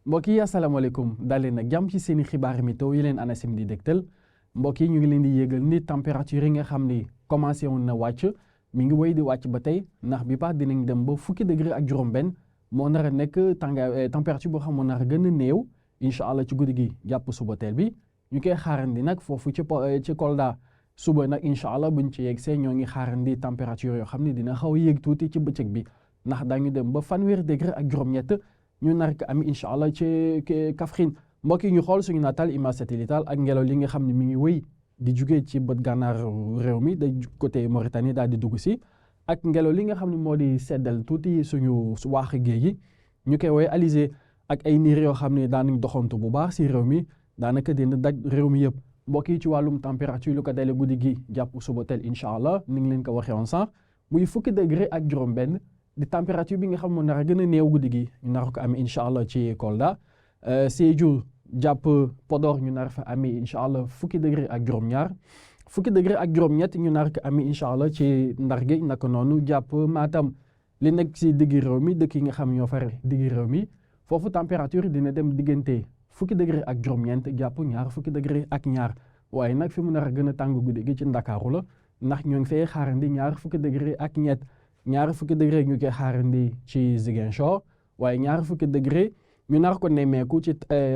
mbokk yi asalaamaaleykum daal leen nag jàmm ci seen i xibaar météo yi leen ANACIM di dégtal mbokk yi ñu ngi leen di yéegal ni température yi nga xam ni commencé woon na wàcc mi ngi wéy di wàcc ba tey ndax bi paas dinañ dem ba fukki degré ak juróom-benn moo nar a nekk température boo xam moo nar a gën a néew incha allah ci guddi gi jàpp suba teel bi ñu koy xaarandi nag foofu ci Kolda suba nag incha allah buñ ci yegg see ñoo ngi xaarandi température yoo xam ne dina xaw a yéeg tuuti ci bëccëg bi ndax daañu dem ba fanweeri degré ak juróom-ñett. ñu nar ko am incha allah ci Kaffrine mbokk yi ñu xool suñu natal image satellitale ak ngelaw li nga xam ne mi ngi wéy di jugee ci bët gànnaar réew mi day côté Mauritanie daal di dugg si ak ngelaw li nga xam ne moo di seddal tuuti suñu waaxi géej gi ñu koy woowee alizé ak ay niir yoo xam ne daanañ doxantu bu baax si réew mi daanaka dina daj réew mi yëpp mbokk yi ci wàllum température lu ko dalee guddi gi jàpp suba teel incha allah ni ngi leen ko waxee woon sànq muy fukki degré ak juróom-benn. di température bi nga xam moo nar a gën a néew guddi gi ñu nar ko amee incha allah ci Kolda Sédhiou jàpp Podor ñu nar fa amee incha allah fukki degré ak juróom-ñaar fukki degré ak juróom-ñett ñu nar ko amee incha allah ci Ndar Géej naka noonu jàpp Matam li nekk si diggi réew mi dëkk yi nga xam ñoo fare diggi réew mi foofu température dina dem diggante fukki degré ak juróom-ñeent jàpp ñaar fukki degré ak ñaar waaye nag fi mu nar a gën a tàng guddi gi ci Ndakaaru la ndax ñoo ngi fay xaarandi ñaar fukki degré ak ñett. ñaari fukki degré ñu koy xaarandi ci Ziguinchor waaye ñaari fukki degré ñu nar ko nemmeeku ci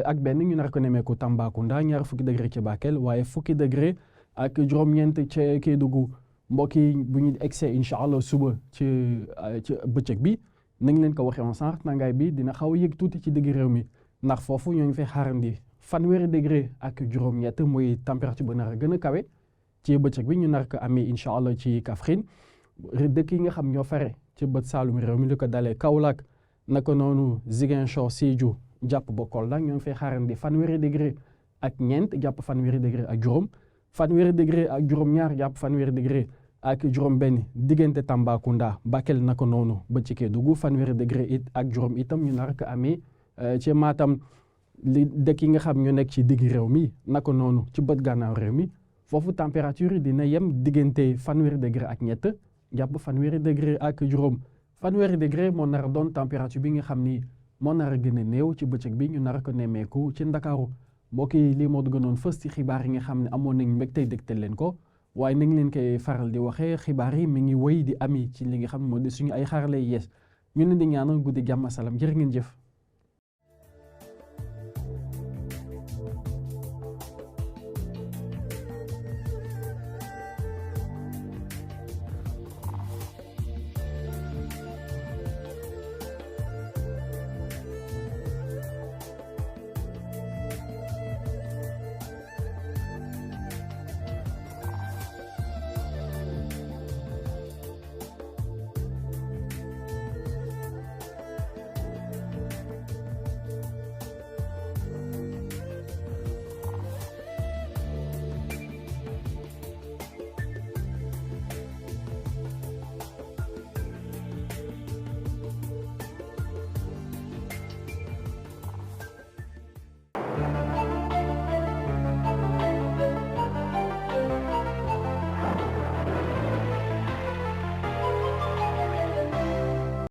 ak benn ñu nar ko nemmeeku Tambacounda ñaari fukki degré ci Bakel waaye fukki degré ak juróom-ñeent ci Kédougou mbokk yi bu ñu egsee incha allah suba ci bëccëg bi nañ leen ko waxee woon sànq tàngaay bi dina xaw a yëg tuuti ci digg réew mi ndax foofu ñoo ngi fay xaarandi fanweeri degré ak juróom-ñett muy température bu nar a gën a kawe ci bëccëg bi ñu nar ko amee incha allah ci Kaffrine. dëkk yi nga xam ñoo fare ci bët saalum réew mi li ko dalee Kaolack naka noonu Ziguinchor Sédhiou jàpp ba Kolda ñoo ngi fay xaarandi fanweeri degré ak ñeent jàpp fanweeri degré ak juróom fanweeri degré ak juróom-ñaar jàpp fanweeri degré ak juróom-benn diggante Tambacounda Bakel naka noonu ba ci Kédougou fanweeri degré it ak juróom itam ñu nar ko amee ci Matam li dëkk yi nga xam ñoo nekk ci digg réew mi naka noonu ci bët gànnaaw réew mi foofu température yi dina yem diggante fanweeri degré ak ñett. jàpp fanweeri degré ak juróom fanweeri degré moo nar a doon température bi nga xam ni moo nar a gën a néew ci bëccëg bi ñu nar a ko nemmeeku ci Ndakaaru mbokk yi lii moo gënoon fës ci xibaar yi nga xam ne amoon nañ mbégte dégtal leen ko waaye nañ leen koy faral di waxee xibaar yi mi ngi wéy di ami ci li nga xam ne moo di suñu ay xarale yees ñu leen di ñaanal guddi jàmm asalaam jërë ngeen jëf.